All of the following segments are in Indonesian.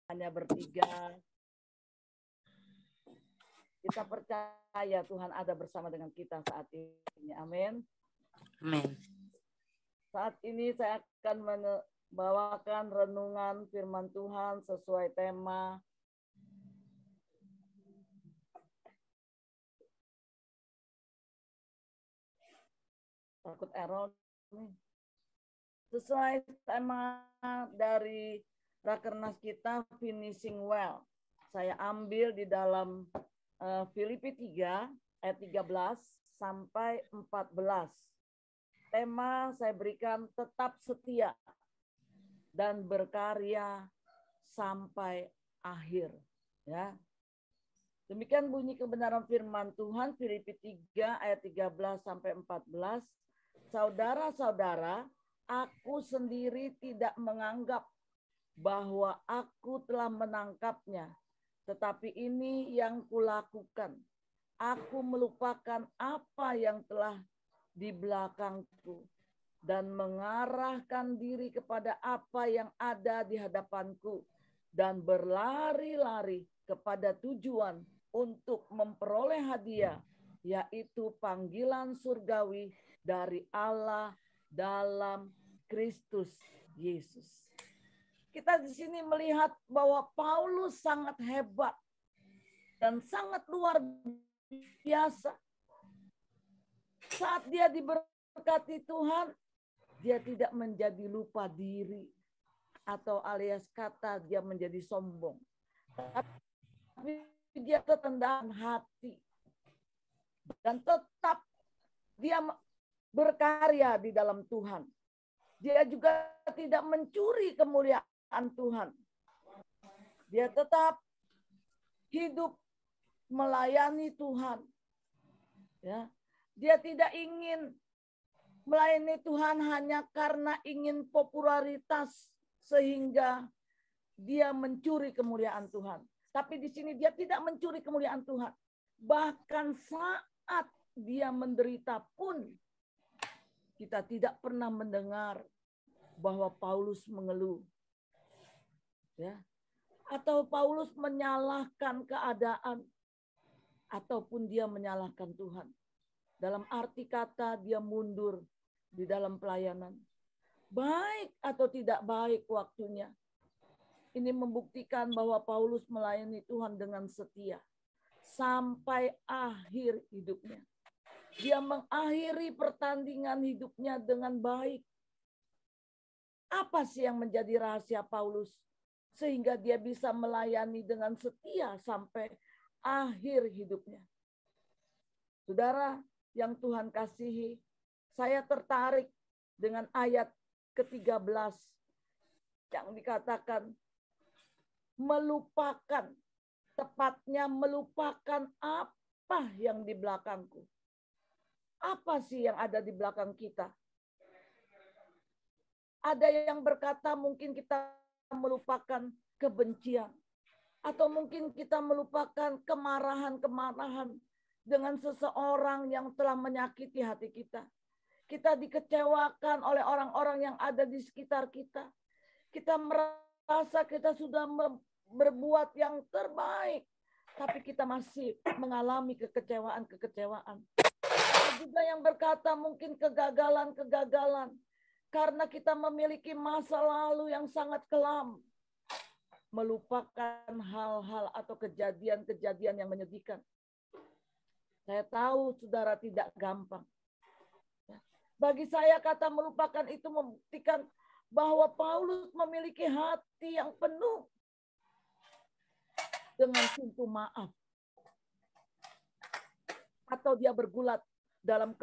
hanya bertiga. Kita percaya Tuhan ada bersama dengan kita saat ini. Amin. Amin. Saat ini saya akan membawakan renungan firman Tuhan sesuai tema takut error nih. Sesuai tema dari Rakernas kita, Finishing Well. Saya ambil di dalam Filipi 3 ayat 13 sampai 14. Tema saya berikan tetap setia dan berkarya sampai akhir. Ya. Demikian bunyi kebenaran firman Tuhan, Filipi 3 ayat 13 sampai 14. Saudara-saudara, aku sendiri tidak menganggap bahwa aku telah menangkapnya, tetapi ini yang kulakukan. Aku melupakan apa yang telah di belakangku dan mengarahkan diri kepada apa yang ada di hadapanku dan berlari-lari kepada tujuan untuk memperoleh hadiah, yaitu panggilan surgawi dari Allah dalam Kristus Yesus. Kita di sini melihat bahwa Paulus sangat hebat dan sangat luar biasa. Saat dia diberkati Tuhan, dia tidak menjadi lupa diri atau alias kata dia menjadi sombong. Tapi dia ketendahan hati dan tetap dia berkarya di dalam Tuhan. Dia juga tidak mencuri kemuliaan Tuhan. Dia tetap hidup melayani Tuhan. Ya. Dia tidak ingin melayani Tuhan hanya karena ingin popularitas sehingga dia mencuri kemuliaan Tuhan. Tapi di sini dia tidak mencuri kemuliaan Tuhan. Bahkan saat dia menderita pun kita tidak pernah mendengar bahwa Paulus mengeluh. Ya. Atau Paulus menyalahkan keadaan ataupun dia menyalahkan Tuhan. Dalam arti kata dia mundur di dalam pelayanan. Baik atau tidak baik waktunya. Ini membuktikan bahwa Paulus melayani Tuhan dengan setia. Sampai akhir hidupnya. Dia mengakhiri pertandingan hidupnya dengan baik. Apa sih yang menjadi rahasia Paulus? Sehingga dia bisa melayani dengan setia sampai akhir hidupnya. Saudara yang Tuhan kasihi, saya tertarik dengan ayat ke-13 yang dikatakan melupakan, tepatnya melupakan apa yang di belakangku. Apa sih yang ada di belakang kita? Ada yang berkata mungkin kita melupakan kebencian. Atau mungkin kita melupakan kemarahan-kemarahan dengan seseorang yang telah menyakiti hati kita. Kita dikecewakan oleh orang-orang yang ada di sekitar kita. Kita merasa kita sudah berbuat yang terbaik. Tapi kita masih mengalami kekecewaan-kekecewaan. Ada juga yang berkata mungkin kegagalan-kegagalan. Karena kita memiliki masa lalu yang sangat kelam. Melupakan hal-hal atau kejadian-kejadian yang menyedihkan. Saya tahu saudara tidak gampang. Bagi saya kata melupakan itu membuktikan bahwa Paulus memiliki hati yang penuh dengan pintu maaf. Atau dia bergulat dalam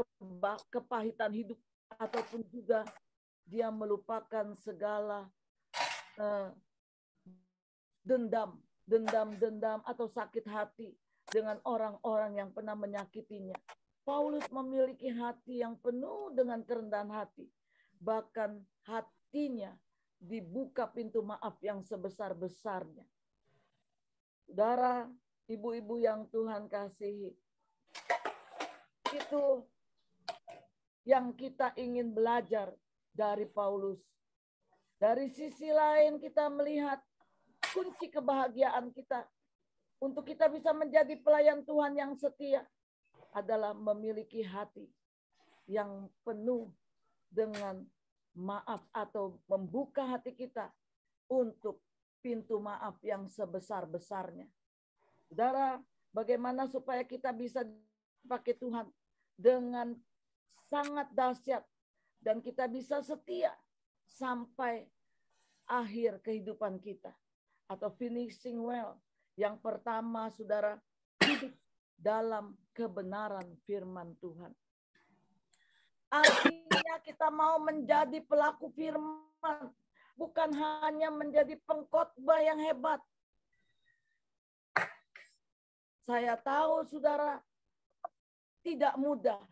kepahitan hidup. Ataupun juga dia melupakan segala dendam atau sakit hati dengan orang-orang yang pernah menyakitinya. Paulus memiliki hati yang penuh dengan kerendahan hati. Bahkan hatinya dibuka pintu maaf yang sebesar-besarnya. Saudara, ibu-ibu yang Tuhan kasihi, itu yang kita ingin belajar dari Paulus. Dari sisi lain kita melihat kunci kebahagiaan kita untuk kita bisa menjadi pelayan Tuhan yang setia adalah memiliki hati yang penuh dengan maaf atau membuka hati kita untuk pintu maaf yang sebesar-besarnya. Saudara, bagaimana supaya kita bisa dipakai Tuhan dengan sangat dahsyat dan kita bisa setia sampai akhir kehidupan kita atau finishing well. Yang pertama, saudara, hidup dalam kebenaran firman Tuhan. Artinya kita mau menjadi pelaku firman, bukan hanya menjadi pengkhotbah yang hebat. Saya tahu saudara, tidak mudah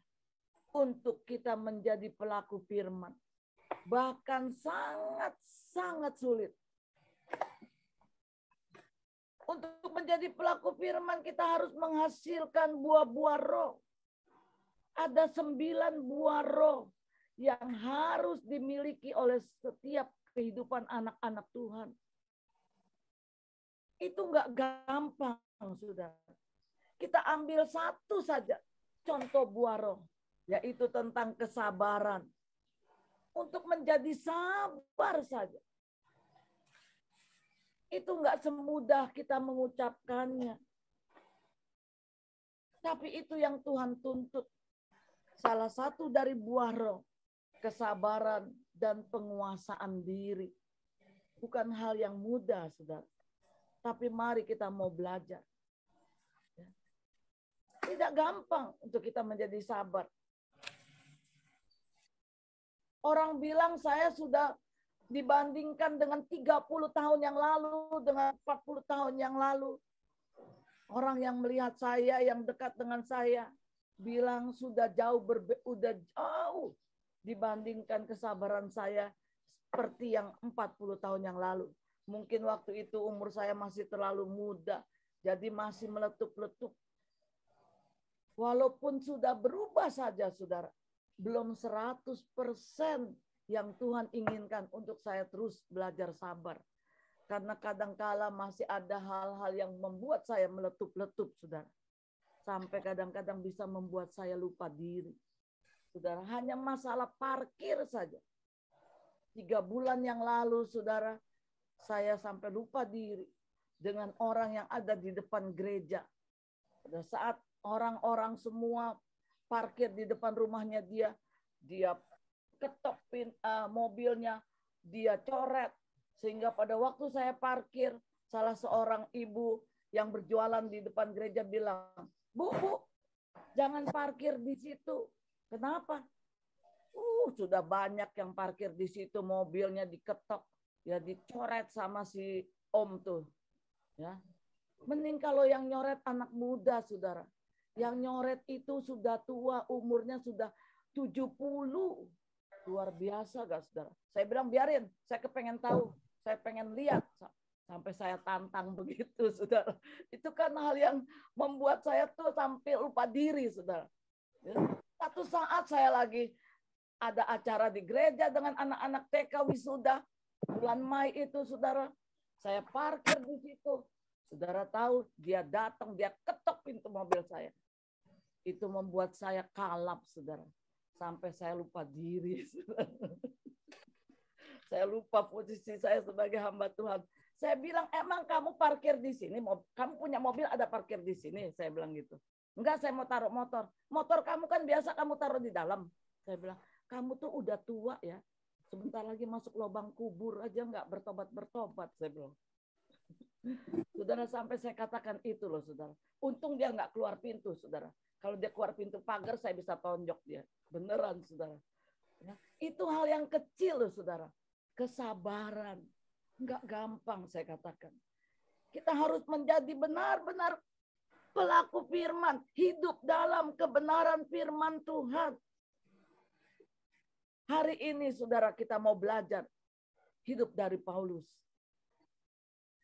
untuk kita menjadi pelaku firman. Bahkan sangat sulit. Untuk menjadi pelaku firman kita harus menghasilkan buah-buah roh. Ada 9 buah roh yang harus dimiliki oleh setiap kehidupan anak-anak Tuhan. Itu enggak gampang, saudara. Kita ambil satu saja contoh buah roh, yaitu tentang kesabaran. Untuk menjadi sabar saja. Itu enggak semudah kita mengucapkannya. Tapi itu yang Tuhan tuntut. Salah satu dari buah roh, kesabaran dan penguasaan diri. Bukan hal yang mudah, saudara. Tapi mari kita mau belajar. Tidak gampang untuk kita menjadi sabar. Orang bilang saya sudah dibandingkan dengan 30 tahun yang lalu, dengan 40 tahun yang lalu. Orang yang melihat saya, yang dekat dengan saya, bilang sudah jauh dibandingkan kesabaran saya seperti yang 40 tahun yang lalu. Mungkin waktu itu umur saya masih terlalu muda, jadi masih meletup-letup. Walaupun sudah berubah saja, saudara, belum 100% yang Tuhan inginkan untuk saya terus belajar sabar. Karena kadangkala masih ada hal-hal yang membuat saya meletup-letup, saudara. Sampai kadang-kadang bisa membuat saya lupa diri. Saudara, hanya masalah parkir saja. 3 bulan yang lalu, saudara, saya sampai lupa diri dengan orang yang ada di depan gereja. Pada saat orang-orang semua parkir di depan rumahnya dia ketok mobilnya, dia coret. Sehingga pada waktu saya parkir, salah seorang ibu yang berjualan di depan gereja bilang, Bu, jangan parkir di situ. Kenapa? Sudah banyak yang parkir di situ, mobilnya diketok, ya dicoret sama si om tuh. Ya. Mending kalau yang nyoret anak muda, saudara. Yang nyoret itu sudah tua, umurnya sudah 70. Luar biasa gak, saudara? Saya bilang biarin, saya kepengen tahu, saya pengen lihat. Sampai saya tantang begitu, saudara. Itu kan hal yang membuat saya tuh sampai lupa diri, saudara. Satu saat saya lagi ada acara di gereja dengan anak-anak TK wisuda. Bulan Mei itu, saudara. Saya parkir di situ. Saudara tahu, dia datang, dia ketok pintu mobil saya. Itu membuat saya kalap, saudara. Sampai saya lupa diri, saudara. Saya lupa posisi saya sebagai hamba Tuhan. Saya bilang, emang kamu parkir di sini? Kamu punya mobil ada parkir di sini? Saya bilang gitu. Enggak, saya mau taruh motor. Motor kamu kan biasa kamu taruh di dalam. Saya bilang, kamu tuh udah tua ya. Sebentar lagi masuk lubang kubur aja enggak bertobat-bertobat. Saya bilang. Saudara, sampai saya katakan itu loh, saudara. Untung dia enggak keluar pintu, saudara. Kalau dia keluar pintu pagar, saya bisa tonjok dia. Beneran, saudara. Ya, itu hal yang kecil loh, saudara. Kesabaran. Enggak gampang, saya katakan. Kita harus menjadi benar-benar pelaku firman. Hidup dalam kebenaran firman Tuhan. Hari ini, saudara, kita mau belajar hidup dari Paulus.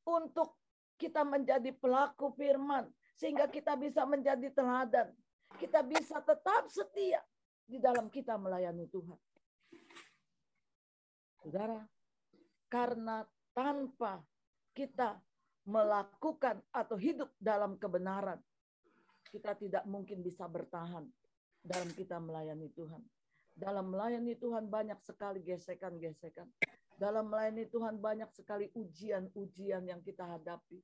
Untuk kita menjadi pelaku firman. Sehingga kita bisa menjadi teladan. Kita bisa tetap setia di dalam kita melayani Tuhan. Saudara, karena tanpa kita melakukan atau hidup dalam kebenaran, kita tidak mungkin bisa bertahan dalam kita melayani Tuhan. Dalam melayani Tuhan banyak sekali gesekan-gesekan. Dalam melayani Tuhan banyak sekali ujian-ujian yang kita hadapi.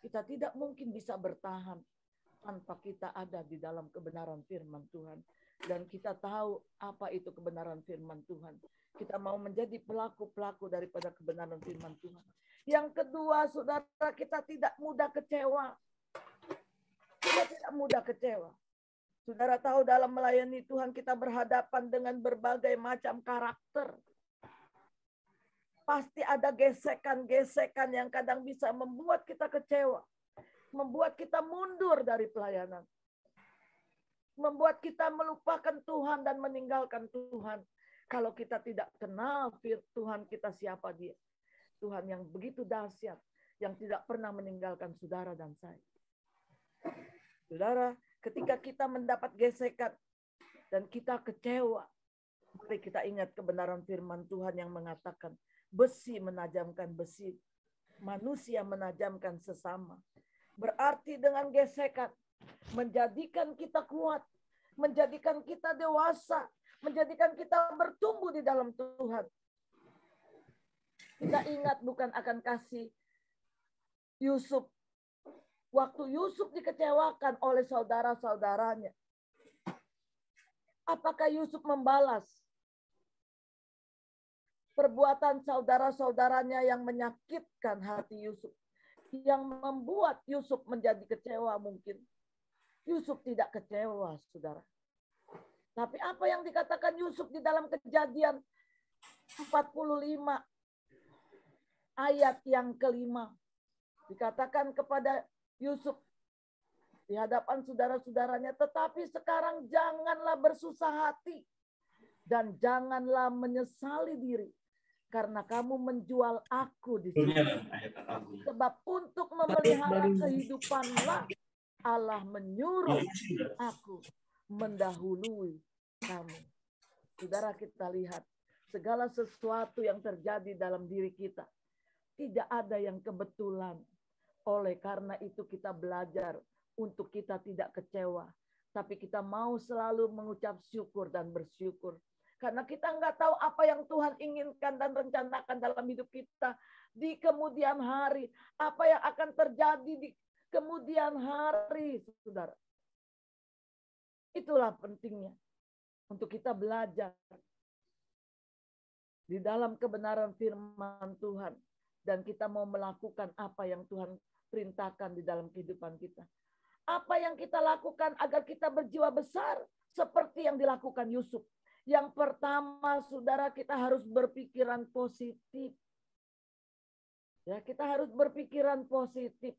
Kita tidak mungkin bisa bertahan tanpa kita ada di dalam kebenaran firman Tuhan. Dan kita tahu apa itu kebenaran firman Tuhan. Kita mau menjadi pelaku-pelaku daripada kebenaran firman Tuhan. Yang kedua, saudara, kita tidak mudah kecewa. Kita tidak mudah kecewa. Saudara tahu dalam melayani Tuhan kita berhadapan dengan berbagai macam karakter. Pasti ada gesekan-gesekan yang kadang bisa membuat kita kecewa. Membuat kita mundur dari pelayanan. Membuat kita melupakan Tuhan dan meninggalkan Tuhan. Kalau kita tidak kenal Tuhan kita siapa dia. Tuhan yang begitu dahsyat, yang tidak pernah meninggalkan saudara dan saya. Saudara, ketika kita mendapat gesekan dan kita kecewa, mari kita ingat kebenaran firman Tuhan yang mengatakan, besi menajamkan besi, manusia menajamkan sesama. Berarti dengan gesekan, menjadikan kita kuat, menjadikan kita dewasa, menjadikan kita bertumbuh di dalam Tuhan. Kita ingat bukan akan kasih Yusuf. Waktu Yusuf dikecewakan oleh saudara-saudaranya. Apakah Yusuf membalas perbuatan saudara-saudaranya yang menyakitkan hati Yusuf? Yang membuat Yusuf menjadi kecewa mungkin. Yusuf tidak kecewa, saudara. Tapi apa yang dikatakan Yusuf di dalam Kejadian 45 ayat yang kelima. Dikatakan kepada Yusuf di hadapan saudara-saudaranya, tetapi sekarang janganlah bersusah hati dan janganlah menyesali diri karena kamu menjual aku di sini. Sebab untuk memelihara kehidupanlah Allah menyuruh aku mendahului kamu. Saudara, kita lihat segala sesuatu yang terjadi dalam diri kita. Tidak ada yang kebetulan. Oleh karena itu kita belajar untuk kita tidak kecewa. Tapi kita mau selalu mengucap syukur dan bersyukur. Karena kita nggak tahu apa yang Tuhan inginkan dan rencanakan dalam hidup kita di kemudian hari. Apa yang akan terjadi di kemudian hari, saudara. Itulah pentingnya untuk kita belajar di dalam kebenaran firman Tuhan. Dan kita mau melakukan apa yang Tuhan perintahkan di dalam kehidupan kita. Apa yang kita lakukan agar kita berjiwa besar seperti yang dilakukan Yusuf. Yang pertama, saudara, kita harus berpikiran positif. Ya, kita harus berpikiran positif.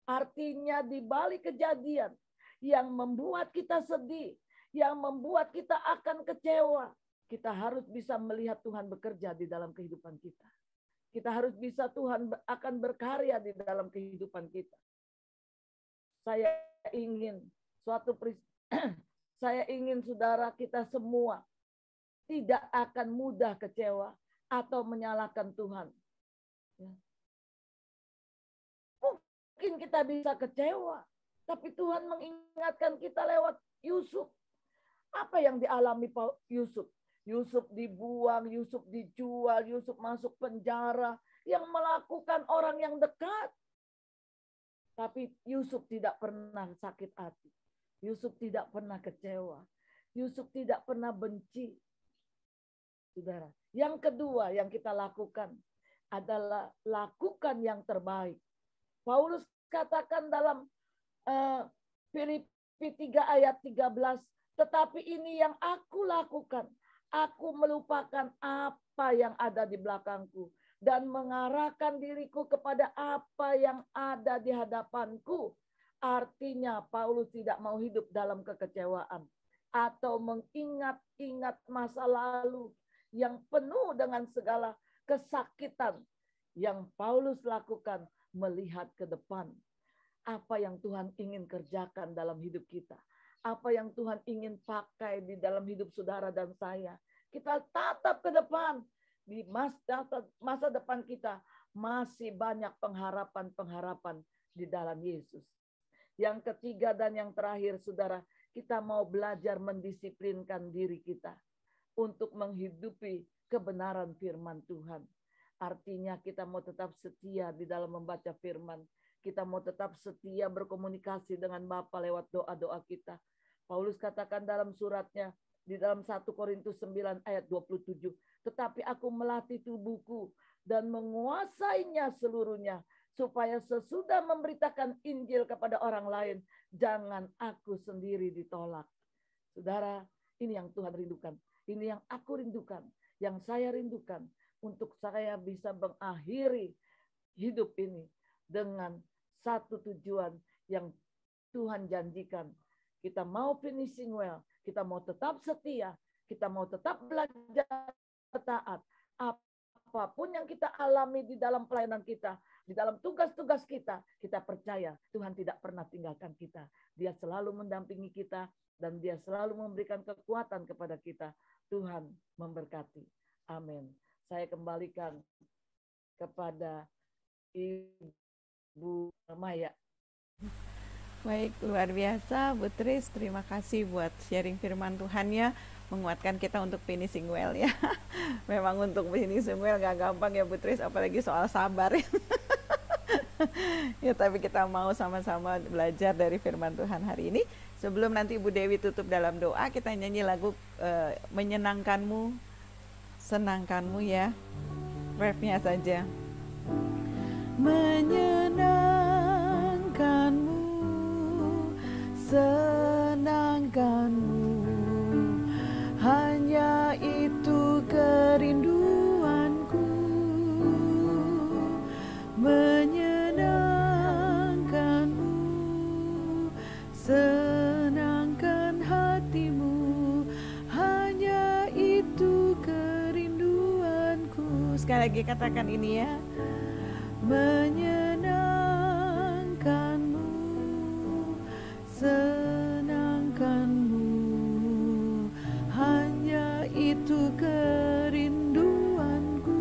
Artinya di balik kejadian yang membuat kita sedih, yang membuat kita akan kecewa, kita harus bisa melihat Tuhan bekerja di dalam kehidupan kita. Kita harus bisa Tuhan akan berkarya di dalam kehidupan kita. Saya ingin saya ingin saudara kita semua tidak akan mudah kecewa atau menyalahkan Tuhan. Mungkin kita bisa kecewa, tapi Tuhan mengingatkan kita lewat Yusuf. Apa yang dialami Yusuf? Yusuf dibuang, Yusuf dijual, Yusuf masuk penjara, yang melakukan orang yang dekat. Tapi Yusuf tidak pernah sakit hati. Yusuf tidak pernah kecewa. Yusuf tidak pernah benci. Saudara, yang kedua yang kita lakukan adalah lakukan yang terbaik. Paulus katakan dalam Filipi 3 ayat 13, tetapi ini yang aku lakukan. Aku melupakan apa yang ada di belakangku dan mengarahkan diriku kepada apa yang ada di hadapanku. Artinya Paulus tidak mau hidup dalam kekecewaan atau mengingat-ingat masa lalu yang penuh dengan segala kesakitan yang Paulus lakukan, melihat ke depan. Apa yang Tuhan ingin kerjakan dalam hidup kita. Apa yang Tuhan ingin pakai di dalam hidup saudara dan saya. Kita tatap ke depan. Di masa depan kita masih banyak pengharapan-pengharapan di dalam Yesus. Yang ketiga dan yang terakhir, saudara, kita mau belajar mendisiplinkan diri kita untuk menghidupi kebenaran firman Tuhan. Artinya kita mau tetap setia di dalam membaca firman. Kita mau tetap setia berkomunikasi dengan Bapa lewat doa-doa kita. Paulus katakan dalam suratnya, di dalam 1 Korintus 9 ayat 27, tetapi aku melatih tubuhku dan menguasainya seluruhnya, supaya sesudah memberitakan Injil kepada orang lain, jangan aku sendiri ditolak. Saudara, ini yang Tuhan rindukan. Ini yang aku rindukan, yang saya rindukan, untuk saya bisa mengakhiri hidup ini dengan satu tujuan yang Tuhan janjikan. Kita mau finishing well, kita mau tetap setia, kita mau tetap belajar taat. Apapun yang kita alami di dalam pelayanan kita, di dalam tugas-tugas kita, kita percaya Tuhan tidak pernah tinggalkan kita. Dia selalu mendampingi kita dan Dia selalu memberikan kekuatan kepada kita. Tuhan memberkati. Amin. Saya kembalikan kepada Ibu Maya. Baik, luar biasa Bu Tris, terima kasih buat sharing firman Tuhan ya, menguatkan kita untuk finishing well ya. Memang untuk finishing well gak gampang ya Bu Tris, apalagi soal sabar ya. Ya, tapi kita mau sama-sama belajar dari firman Tuhan hari ini. Sebelum nanti Ibu Dewi tutup dalam doa, kita nyanyi lagu Menyenangkanmu, Senangkanmu ya. Refnya saja. Menyenangkanmu, senangkanmu, hanya itu kerinduanku. Menyenangkanmu, senangkan hatimu, hanya itu kerinduanku. Sekali lagi katakan ini ya. Menyenangkanmu, senangkanmu, hanya itu kerinduanku.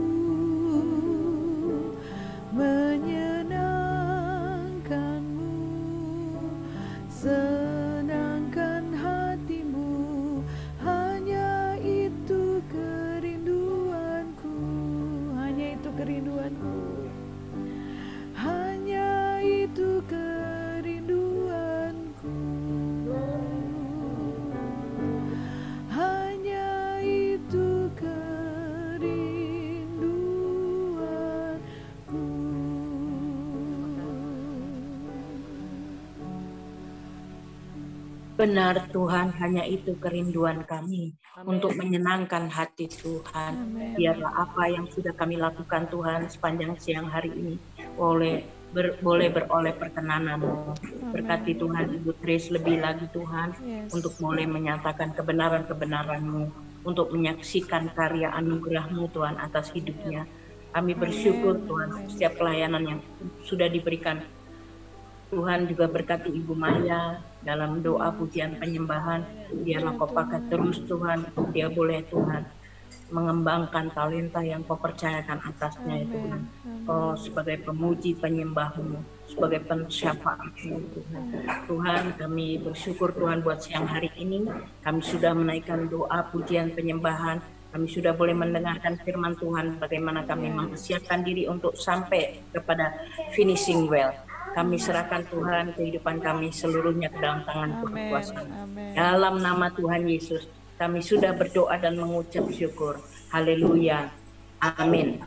Menyenangkanmu, senangkan hatimu, hanya itu kerinduanku. Hanya itu kerinduanku. Hanya itu kerinduanku. Hanya itu kerinduanku. Benar Tuhan, hanya itu kerinduan kami. Amin. Untuk menyenangkan hati Tuhan. Amin. Biarlah apa yang sudah kami lakukan Tuhan sepanjang siang hari ini boleh beroleh perkenanan-Mu. Berkati Tuhan Ibu Tris lebih lagi Tuhan, Yes. untuk boleh menyatakan kebenaran-kebenaran-Mu, untuk menyaksikan karya anugerah-Mu Tuhan atas hidupnya. Kami bersyukur Tuhan setiap pelayanan yang sudah diberikan. Tuhan juga berkati Ibu Maya dalam doa pujian penyembahan. Biarlah Kau pakai terus Tuhan, dia boleh Tuhan mengembangkan talenta yang Kau percayakan atasnya ya Tuhan. Oh, sebagai pemuji penyembah-Mu, sebagai pensyafaat-Mu Tuhan. Tuhan, kami bersyukur Tuhan buat siang hari ini. Kami sudah menaikkan doa pujian penyembahan. Kami sudah boleh mendengarkan firman Tuhan, bagaimana kami mempersiapkan diri untuk sampai kepada finishing well. Kami serahkan Tuhan kehidupan kami seluruhnya ke dalam tangan Tuhan kuasa. Dalam nama Tuhan Yesus, kami sudah berdoa dan mengucap syukur. Haleluya. Amin.